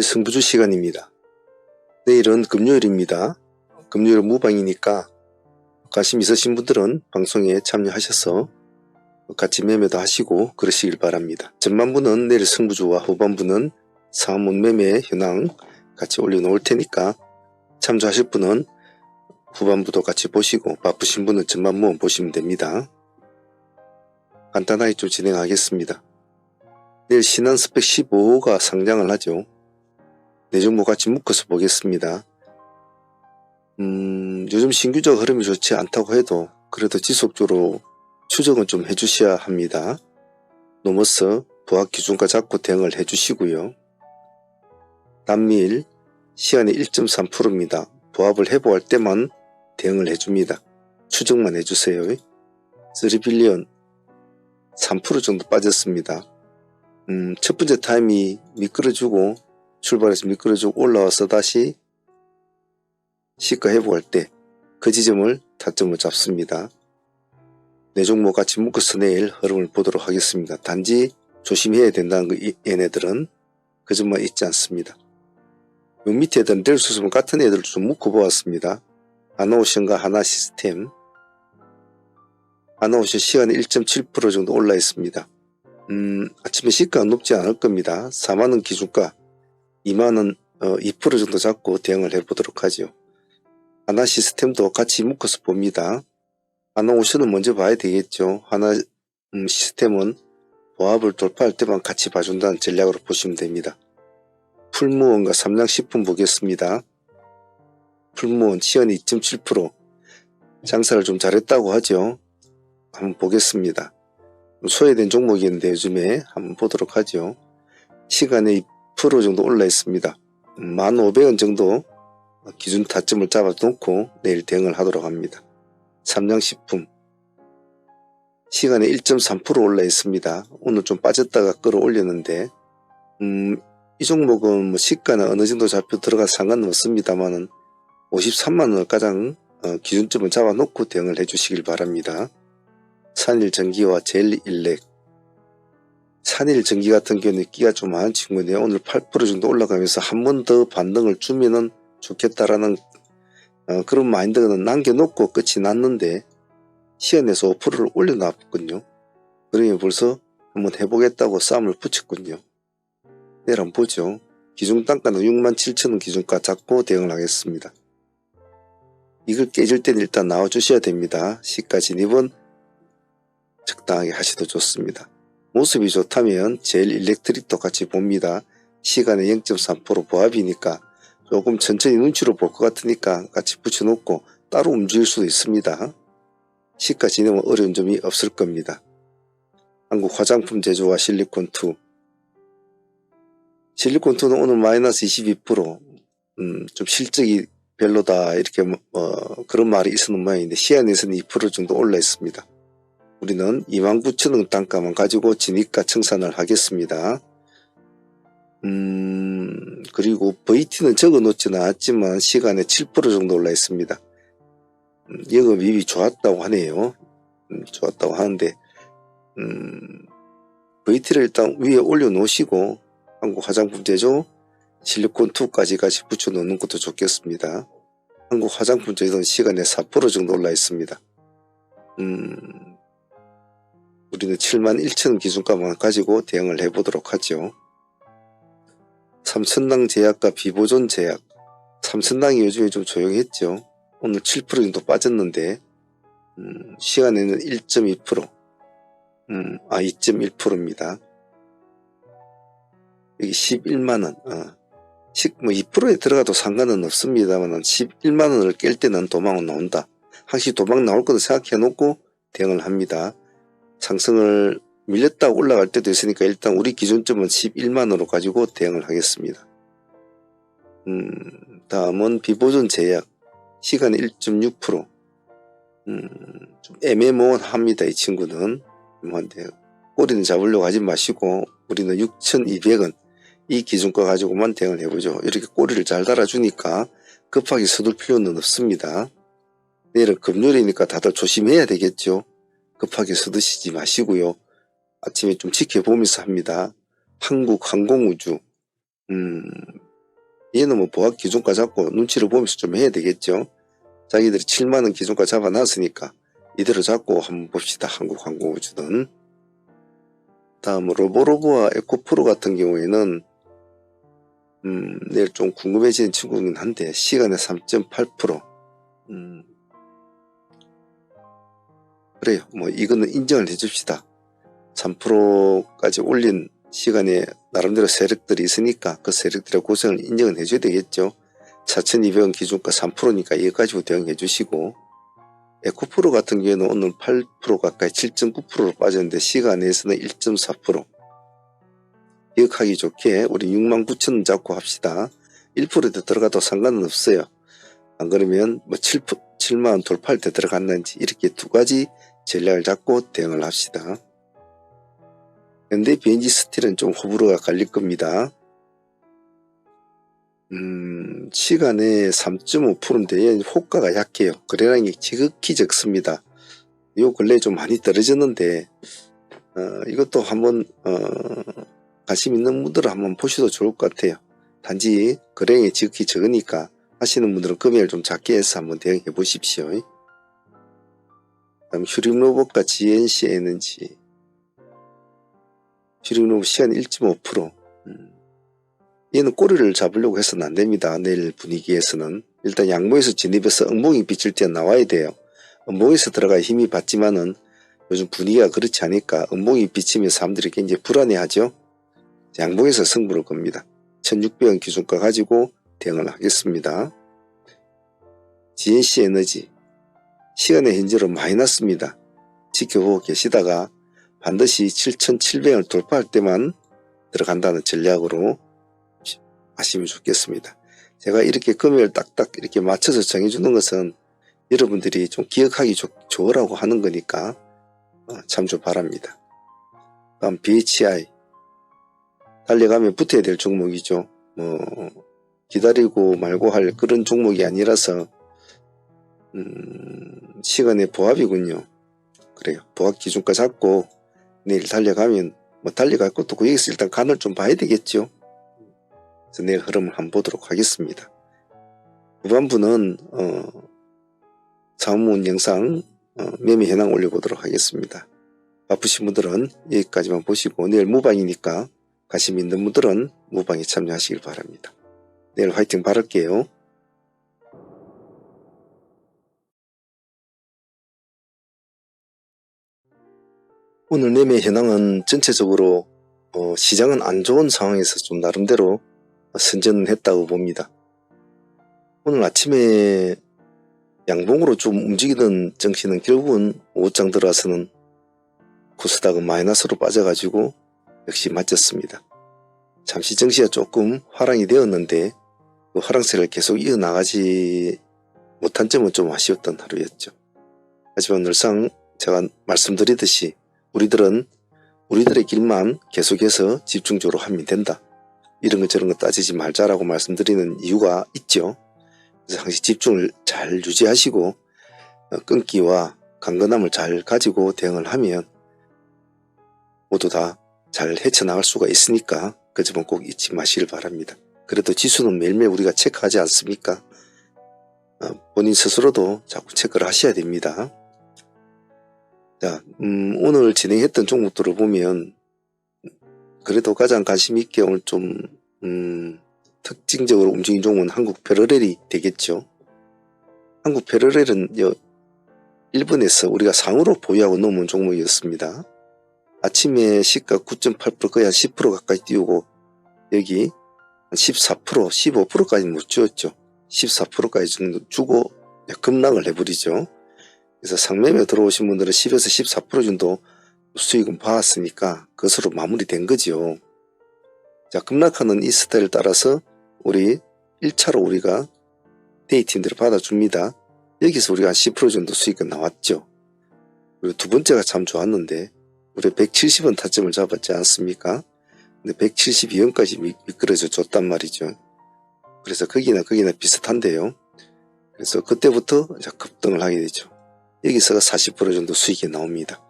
승부주 시간입니다. 내일은 금요일입니다. 금요일은 무방이니까 관심 있으신 분들은 방송에 참여하셔서 같이 매매도 하시고 그러시길 바랍니다. 전반부는 내일 승부주와 후반부는 상한문 매매 현황 같이 올려놓을 테니까 참조하실 분은 후반부도 같이 보시고 바쁘신 분은 전반부만 보시면 됩니다. 간단하게 좀 진행하겠습니다. 내일 신한스펙 15호가 상장을 하죠. 네 종목 같이 묶어서 보겠습니다. 요즘 신규적 흐름이 좋지 않다고 해도 그래도 지속적으로 추적은 좀 해주셔야 합니다. 노머스 부합 기준가 잡고 대응을 해주시고요. 단밀 시간이 1.3%입니다. 부합을 회복할 때만 대응을 해줍니다. 추적만 해주세요. 3빌리언 3% 정도 빠졌습니다. 첫 번째 타임이 미끄러지고 출발해서 미끄러지고 올라와서 다시 시가 회복할 때 그 지점을 타점을 잡습니다. 네 종목 같이 묶어서 내일 흐름을 보도록 하겠습니다. 단지 조심해야 된다는 거 얘네들은 그 점만 잊지 않습니다. 요 밑에 애들은 델수스문 같은 애들을 좀 묶어보았습니다. 하나오션과 하나시스템. 하나오션 시간이 1.7% 정도 올라 있습니다. 아침에 시가가 높지 않을 겁니다. 4만원 기준가 2만원 2% 정도 잡고 대응을 해보도록 하죠. 하나 시스템도 같이 묶어서 봅니다. 하나오션은 먼저 봐야 되겠죠. 하나 시스템은 보합을 돌파할 때만 같이 봐준다는 전략으로 보시면 됩니다. 풀무원과 삼양식품 보겠습니다. 풀무원 시간이 2.7% 장사를 좀 잘했다고 하죠. 한번 보겠습니다. 소외된 종목이었는데 요즘에 한번 보도록 하죠. 시간에 2% 정도 올라 있습니다. 1,500원 정도 기준 타점을 잡아놓고 내일 대응을 하도록 합니다. 삼양식품 시간에 1.3% 올라 있습니다. 오늘 좀 빠졌다가 끌어올렸는데 이 종목은 뭐 시가는 어느 정도 잡혀 들어가서 상관은 없습니다만은 53만원을 가장 기준점을 잡아놓고 대응을 해주시길 바랍니다. 산일전기와 제일일렉 산일전기 같은 경우는 끼가 좀 많은 친구인데요. 오늘 8% 정도 올라가면서 한 번 더 반등을 주면은 좋겠다라는 그런 마인드는 남겨놓고 끝이 났는데 시연에서 5%를 올려놨거든요. 그러면 벌써 한번 해보겠다고 싸움을 붙였군요. 내일 한번 보죠. 기준 단가는 67,000원 기준가 잡고 대응을 하겠습니다. 이걸 깨질 때는 일단 나와주셔야 됩니다. 시가 진입은 적당하게 하셔도 좋습니다. 모습이 좋다면 제일 일렉트릭도 같이 봅니다. 시간에 0.3% 보합이니까 조금 천천히 눈치로 볼 것 같으니까 같이 붙여놓고 따로 움직일 수도 있습니다. 시가 진입은 어려운 점이 없을 겁니다. 한국 화장품 제조와 실리콘2 실리콘2는 오늘 마이너스 22% 좀 실적이 별로다 이렇게 그런 말이 있었는 모양인데 시안에서는 2% 정도 올라 있습니다. 우리는 29,000원 단가만 가지고 진입가 청산을 하겠습니다. 그리고 VT는 적어 놓지는 않았지만 시간에 7% 정도 올라 있습니다. 영업이익이 좋았다고 하네요. 좋았다고 하는데 VT를 일단 위에 올려 놓으시고 한국 화장품 제조 실리콘2까지 같이 붙여 놓는 것도 좋겠습니다. 한국 화장품 제조는 시간에 4% 정도 올라 있습니다. 우리는 71,000원 기준가만 가지고 대응을 해보도록 하죠. 삼천당 제약과 비보존 제약 삼천당이 요즘에 좀 조용했죠. 오늘 7% 정도 빠졌는데 시간에는 1.2% 2.1%입니다. 여기 11만원 뭐 2%에 들어가도 상관은 없습니다만 11만원을 깰 때는 도망은 나온다. 확실히 도망 나올 것도 생각해 놓고 대응을 합니다. 상승을 밀렸다가 올라갈 때도 있으니까 일단 우리 기준점은 11만원으로 가지고 대응을 하겠습니다. 다음은 비보존 제약 시간이 1.6% 좀 애매모호합니다. 이 친구는 뭐한데 꼬리는 잡으려고 하지 마시고 우리는 6,200원 이 기준가 가지고만 대응을 해보죠. 이렇게 꼬리를 잘 달아주니까 급하게 서둘 필요는 없습니다. 내일은 금요일이니까 다들 조심해야 되겠죠. 급하게 서두시지 마시고요. 아침에 좀 지켜보면서 합니다. 한국 항공우주 얘는 뭐 보합 기준가 잡고 눈치를 보면서 좀 해야 되겠죠. 자기들이 7만원 기준가 잡아놨으니까 이대로 잡고 한번 봅시다. 한국항공우주는. 다음 로보로보와 에코프로 같은 경우에는 내일 좀 궁금해지는 친구긴 한데 시간에 3.8% 그래요. 뭐 이거는 인정을 해줍시다. 3%까지 올린 시간에 나름대로 세력들이 있으니까 그 세력들의 고생을 인정을 해줘야 되겠죠. 4,200원 기준가 3%니까 이거 가지고 대응해 주시고, 에코프로 같은 경우에는 오늘 8% 가까이 7.9%로 빠졌는데 시간에서는 1.4%. 기억하기 좋게 우리 69,000원 잡고 합시다. 1%대 들어가도 상관은 없어요. 안 그러면 뭐 7만원 돌파할 때 들어갔는지 이렇게 두 가지 전략을 잡고 대응을 합시다. 현대 비엔지 스틸은 좀 호불호가 갈릴 겁니다. 시간에 3.5%인데 호가가 약해요. 거래량이 지극히 적습니다. 요 근래 좀 많이 떨어졌는데 이것도 한번 관심 있는 분들은 한번 보셔도 좋을 것 같아요. 단지 거래량이 지극히 적으니까 하시는 분들은 금액을 좀 작게 해서 한번 대응해 보십시오. 다음 휴림로봇과 GNC 에너지. 휴림로봇 시간 1.5%. 얘는 꼬리를 잡으려고 해서는 안됩니다. 내일 분위기에서는. 일단 양봉에서 진입해서 음봉이 비칠 때 나와야 돼요. 음봉에서 들어가야 힘이 받지만은 요즘 분위기가 그렇지 않으니까 음봉이 비치면 사람들이 굉장히 불안해하죠. 양봉에서 승부를 겁니다. 1600원 기준가 가지고 대응을 하겠습니다. GNC 에너지 시간의 현재로 마이너스입니다. 지켜보고 계시다가 반드시 7,700원을 돌파할 때만 들어간다는 전략으로 하시면 좋겠습니다. 제가 이렇게 금액을 딱딱 이렇게 맞춰서 정해주는 것은 여러분들이 좀 기억하기 좋으라고 하는 거니까 참조 바랍니다. 다음 BHI 달려가면 붙어야 될 종목이죠. 기다리고 말고 할 그런 종목이 아니라서 시간의 보합이군요. 그래요. 보합 기준가 잡고 내일 달려가면 뭐 달려갈 것도 없고 여기서 일단 간을 좀 봐야 되겠죠. 그래서 내일 흐름을 한번 보도록 하겠습니다. 후반부는 사무운 영상 매매 현황 올려보도록 하겠습니다. 바쁘신 분들은 여기까지만 보시고 내일 무방이니까 관심 있는 분들은 무방에 참여하시길 바랍니다. 내일 화이팅 바랄게요. 오늘 매매 현황은 전체적으로 시장은 안 좋은 상황에서 좀 나름대로 선전을 했다고 봅니다. 오늘 아침에 양봉으로 좀 움직이던 정신은 결국은 오후장 들어와서는 코스닥은 마이너스로 빠져가지고 역시 맞췄습니다. 잠시 정시가 조금 화랑이 되었는데 그 화랑세를 계속 이어나가지 못한 점은 좀 아쉬웠던 하루였죠. 하지만 늘상 제가 말씀드리듯이 우리들의 길만 계속해서 집중적으로 하면 된다. 이런 것 저런 것 따지지 말자라고 말씀드리는 이유가 있죠. 그래서 항상 집중을 잘 유지하시고 끈기와 강건함을 잘 가지고 대응을 하면 모두 다 잘 헤쳐나갈 수가 있으니까 그 점은 꼭 잊지 마시길 바랍니다. 그래도 지수는 매일매일 우리가 체크하지 않습니까? 본인 스스로도 자꾸 체크를 하셔야 됩니다. 자, 오늘 진행했던 종목들을 보면 그래도 가장 관심 있게 오늘 좀 특징적으로 움직인 종목은 한국 패러렐이 되겠죠. 한국 패러렐은 일본에서 우리가 상으로 보유하고 넘은 종목이었습니다. 아침에 시가 9.8% 거의 한 10% 가까이 띄우고 여기 한 14%, 15%까지 못 주었죠. 14%까지 정도 주고 급락을 해버리죠. 그래서 상매매 들어오신 분들은 10에서 14% 정도 수익은 봐왔으니까 그것으로 마무리된 거죠. 자, 급락하는 이 스타일을 따라서 우리 1차로 우리가 데이팀들을 받아줍니다. 여기서 우리가 한 10% 정도 수익은 나왔죠. 그리고 두 번째가 참 좋았는데 우리 170원 타점을 잡았지 않습니까? 근데 172원까지 미끄러져 줬단 말이죠. 그래서 거기나 비슷한데요. 그래서 그때부터 급등을 하게 되죠. 여기서 40% 정도 수익이 나옵니다.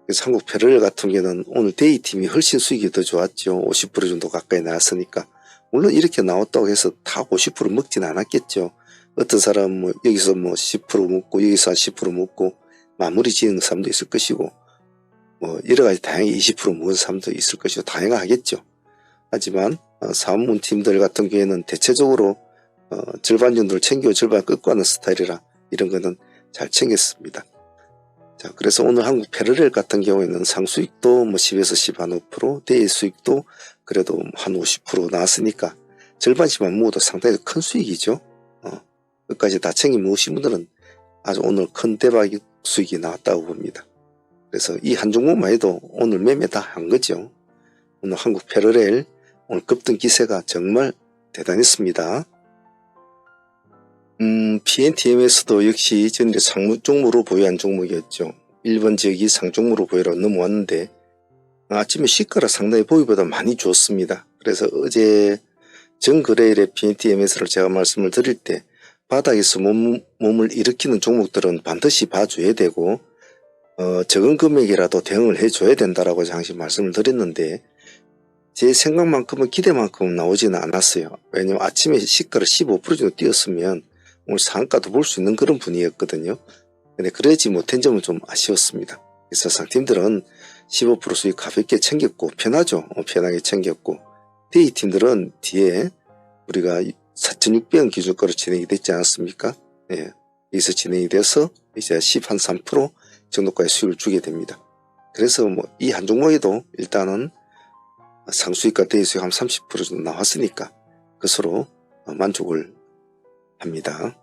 그래서 한국 패러렐 같은 경우는 오늘 데이팀이 훨씬 수익이 더 좋았죠. 50% 정도 가까이 나왔으니까 물론 이렇게 나왔다고 해서 다 50% 먹지는 않았겠죠. 어떤 사람은 뭐 여기서 뭐 10% 먹고 여기서 한 10% 먹고 마무리 지은 사람도 있을 것이고 뭐 여러 가지 다양하게 20% 먹은 사람도 있을 것이고 다양하겠죠. 하지만 사원팀들 같은 경우에는 대체적으로 절반 정도를 챙기고 절반 끊고 하는 스타일이라 이런 거는 잘 챙겼습니다. 자, 그래서 오늘 한국 패러렐 같은 경우에는 상수익도 뭐 10에서 15%, 대일 수익도 그래도 한 50% 나왔으니까 절반씩만 모아도 상당히 큰 수익이죠. 끝까지 다 챙겨 모으신 분들은 아주 오늘 큰 대박 수익이 나왔다고 봅니다. 그래서 이 한 종목만 해도 오늘 매매 다 한 거죠. 오늘 한국 패러렐 오늘 급등 기세가 정말 대단했습니다. PNTMS도 역시 전일에 상무 종목으로 보유한 종목이었죠. 1번 지역이 상종목으로 보유로 넘어왔는데 아침에 시가가 상당히 보유보다 많이 좋습니다. 그래서 어제 전거래일에 PNTMS를 제가 말씀을 드릴 때 바닥에서 몸을 일으키는 종목들은 반드시 봐줘야 되고 적은 금액이라도 대응을 해줘야 된다라고 잠시 말씀을 드렸는데 제 생각만큼은 기대만큼은 나오지는 않았어요. 왜냐면 아침에 시가를 15% 정도 뛰었으면 오늘 상한가도 볼 수 있는 그런 분위기였거든요. 근데 그러지 못한 점은 좀 아쉬웠습니다. 그래서 상팀들은 15% 수익 가볍게 챙겼고 편하죠. 편하게 챙겼고 데이팀들은 뒤에 우리가 4,600원 기준가로 진행이 됐지 않았습니까? 예, 여기서 진행이 돼서 이제 13% 정도까지 수익을 주게 됩니다. 그래서 뭐 이 한 종목에도 일단은 상수익과 대수익 한 30% 정도 나왔으니까 그것으로 만족을 합니다.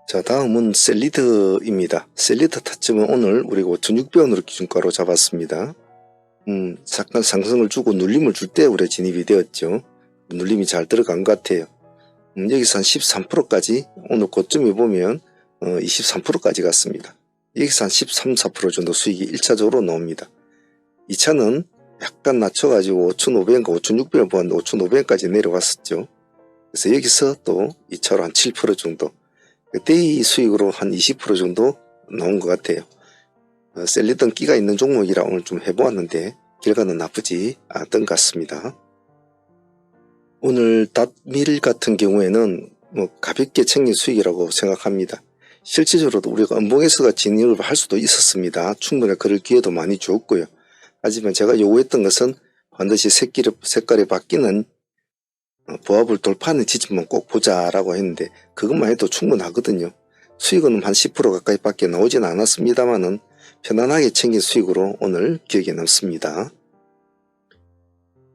자, 다음은 셀리드입니다. 셀리드 타점은 오늘 우리가 5,600원으로 기준가로 잡았습니다. 잠깐 상승을 주고 눌림을 줄 때 우리가 진입이 되었죠. 눌림이 잘 들어간 것 같아요. 여기서 한 13%까지 오늘 고점에 보면 23%까지 갔습니다. 여기서 한 13, 4% 정도 수익이 1차적으로 나옵니다. 2차는 약간 낮춰가지고 5,500원과 5,600원 보았는데 5,500원까지 내려왔었죠. 그래서 여기서 또 2차로 한 7% 정도 데이 수익으로 한 20% 정도 나온 것 같아요. 셀리던 끼가 있는 종목이라 오늘 좀 해보았는데 결과는 나쁘지 않았던 것 같습니다. 오늘 닷밀 같은 경우에는 뭐 가볍게 챙긴 수익이라고 생각합니다. 실질적으로도 우리가 음봉에서가 진입을 할 수도 있었습니다. 충분히 그럴 기회도 많이 주었고요. 하지만 제가 요구했던 것은 반드시 색깔이 바뀌는 보합을 돌파하는 지점만 꼭 보자라고 했는데 그것만 해도 충분하거든요. 수익은 한 10% 가까이 밖에 나오진 않았습니다만은 편안하게 챙긴 수익으로 오늘 기억에 남습니다.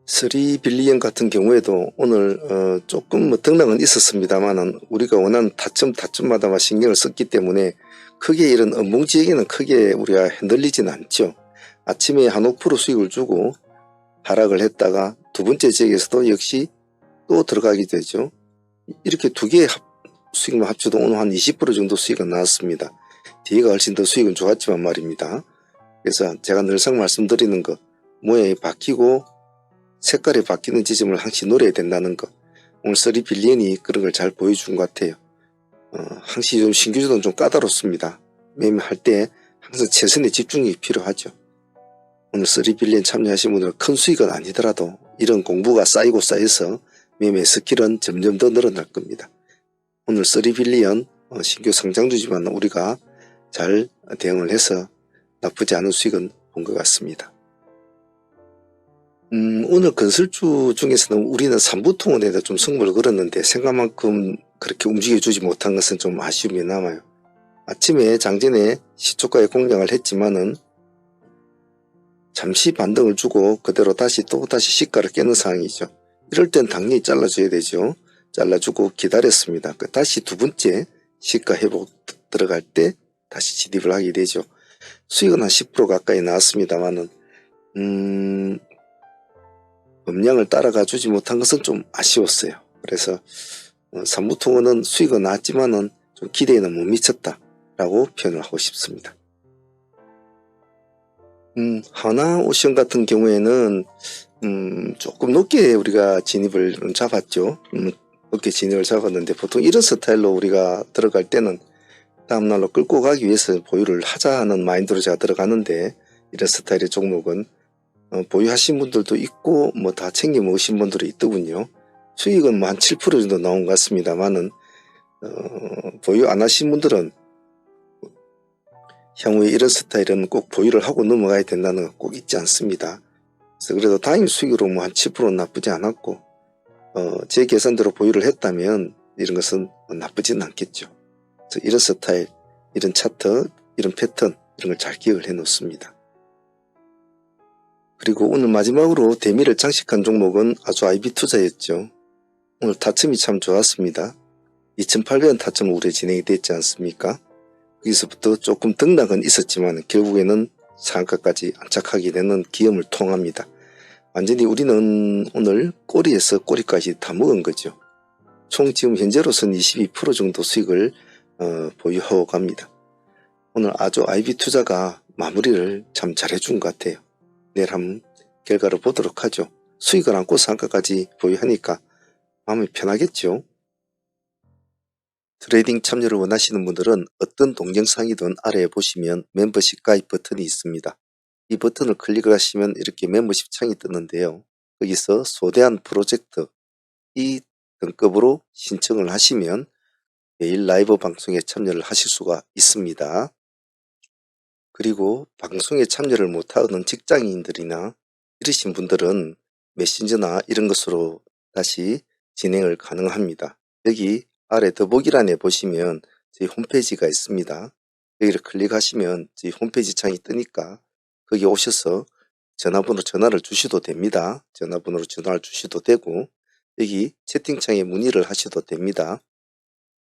3빌리언 같은 경우에도 오늘 조금 뭐 등락은 있었습니다만은 우리가 원하는 타점마다 신경을 썼기 때문에 크게 이런 음봉 지역에는 크게 우리가 흔들리지는 않죠. 아침에 한 5% 수익을 주고 하락을 했다가 두 번째 지역에서도 역시 또 들어가게 되죠. 이렇게 두 개의 수익만 합쳐도 오늘 한 20% 정도 수익은 나왔습니다. 뒤가 훨씬 더 수익은 좋았지만 말입니다. 그래서 제가 늘상 말씀드리는 거 모양이 바뀌고 색깔이 바뀌는 지점을 항시 노려야 된다는 거 오늘 3빌리언이 그런 걸 잘 보여준 것 같아요. 항시 좀 신규주는 좀 까다롭습니다. 매매할 때 항상 최선의 집중력이 필요하죠. 오늘 3빌리언 참여하신 분들은 큰 수익은 아니더라도 이런 공부가 쌓이고 쌓여서 매매 스킬은 점점 더 늘어날 겁니다. 오늘 3빌리언 신규 상장주지만 우리가 잘 대응을 해서 나쁘지 않은 수익은 본 것 같습니다. 오늘 건설주 중에서는 우리는 3부통원에다 좀 승부를 걸었는데 생각만큼 그렇게 움직여주지 못한 것은 좀 아쉬움이 남아요. 아침에 장전에 시초가에 공략을 했지만은 잠시 반등을 주고 그대로 다시 시가를 깨는 상황이죠. 이럴 땐 당연히 잘라줘야 되죠. 잘라주고 기다렸습니다. 다시 두 번째 시가 회복 들어갈 때 다시 진입을 하게 되죠. 수익은 한 10% 가까이 나왔습니다만은 음량을 따라가 주지 못한 것은 좀 아쉬웠어요. 그래서 삼부통원은 수익은 나왔지만은 좀 기대에는 못 미쳤다라고 표현을 하고 싶습니다. 하나오션 같은 경우에는 조금 높게 우리가 진입을 잡았죠. 높게 진입을 잡았는데 보통 이런 스타일로 우리가 들어갈 때는 다음날로 끌고 가기 위해서 보유를 하자 하는 마인드로 제가 들어가는데 이런 스타일의 종목은 보유하신 분들도 있고 뭐 다 챙겨 먹으신 분들이 있더군요. 수익은 뭐 한 7% 정도 나온 것 같습니다만은 보유 안 하신 분들은 향후에 이런 스타일은 꼭 보유를 하고 넘어가야 된다는 거 꼭 잊지 않습니다. 그래서 그래도 다행 수익으로 뭐 한 7% 나쁘지 않았고 제 계산대로 보유를 했다면 이런 것은 나쁘지는 않겠죠. 그래서 이런 스타일, 이런 차트, 이런 패턴 이런 걸 잘 기억을 해 놓습니다. 그리고 오늘 마지막으로 대미를 장식한 종목은 아주 IB투자였죠. 오늘 타점이 참 좋았습니다. 2800원 타점 우려 진행이 됐지 않습니까? 여기서부터 조금 등락은 있었지만 결국에는 상한가까지 안착하게 되는 기염을 통합니다. 완전히 우리는 오늘 꼬리에서 꼬리까지 다 먹은 거죠. 총 지금 현재로서는 22% 정도 수익을 보유하고 갑니다. 오늘 아주 IB투자가 마무리를 참 잘해준 것 같아요. 내일 한번 결과를 보도록 하죠. 수익을 안고 상한가까지 보유하니까 마음이 편하겠죠. 트레이딩 참여를 원하시는 분들은 어떤 동영상이든 아래에 보시면 멤버십 가입 버튼이 있습니다. 이 버튼을 클릭을 하시면 이렇게 멤버십 창이 뜨는데요. 여기서 소대한 프로젝트 이 등급으로 신청을 하시면 매일 라이브 방송에 참여를 하실 수가 있습니다. 그리고 방송에 참여를 못하는 직장인들이나 이러신 분들은 메신저나 이런 것으로 다시 진행을 가능합니다. 여기 아래 더보기란에 보시면 저희 홈페이지가 있습니다. 여기를 클릭하시면 저희 홈페이지 창이 뜨니까 거기 오셔서 전화를 주셔도 됩니다. 전화번호로 전화를 주셔도 되고 여기 채팅창에 문의를 하셔도 됩니다.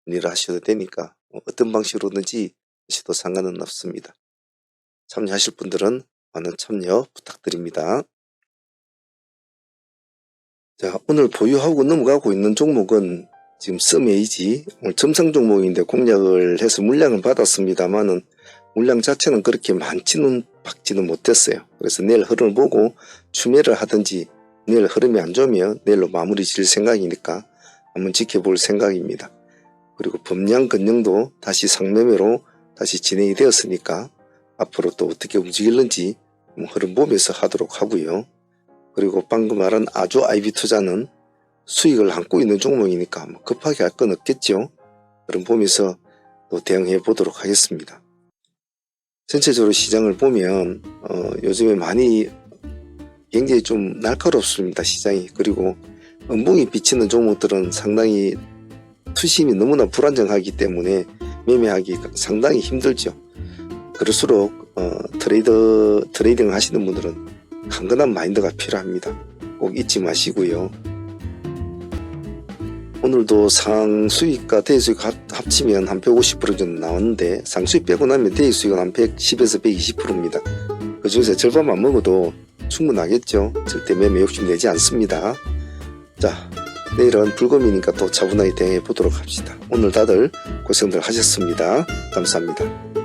문의를 하셔도 되니까 어떤 방식으로든지 하셔도 상관은 없습니다. 참여하실 분들은 많은 참여 부탁드립니다. 자, 오늘 보유하고 넘어가고 있는 종목은 지금 썸에이지 오늘 점상 종목인데 공략을 해서 물량을 받았습니다만은 물량 자체는 그렇게 많지는 박지는 못했어요. 그래서 내일 흐름을 보고 추매를 하든지 내일 흐름이 안 좋으면 내일로 마무리 질 생각이니까 한번 지켜볼 생각입니다. 그리고 범량 근영도 다시 상매매로 다시 진행이 되었으니까 앞으로 또 어떻게 움직일는지 흐름 보면서 하도록 하고요. 그리고 방금 말한 아주 IB투자는 수익을 안고 있는 종목이니까 급하게 할 건 없겠죠. 그럼 보면서 또 대응해 보도록 하겠습니다. 전체적으로 시장을 보면 요즘에 많이 굉장히 좀 날카롭습니다. 시장이. 그리고 음봉이 비치는 종목들은 상당히 투심이 너무나 불안정하기 때문에 매매하기 상당히 힘들죠. 그럴수록 트레이딩을 하시는 분들은 강건한 마인드가 필요합니다. 꼭 잊지 마시고요. 오늘도 상수익과 대수익 합치면 한 150% 정도 나왔는데 상수익 빼고 나면 대수익은 한 110에서 120%입니다. 그 중에서 절반만 먹어도 충분하겠죠. 절대 매매 욕심 내지 않습니다. 자, 내일은 불금이니까 또 차분하게 대응해 보도록 합시다. 오늘 다들 고생들 하셨습니다. 감사합니다.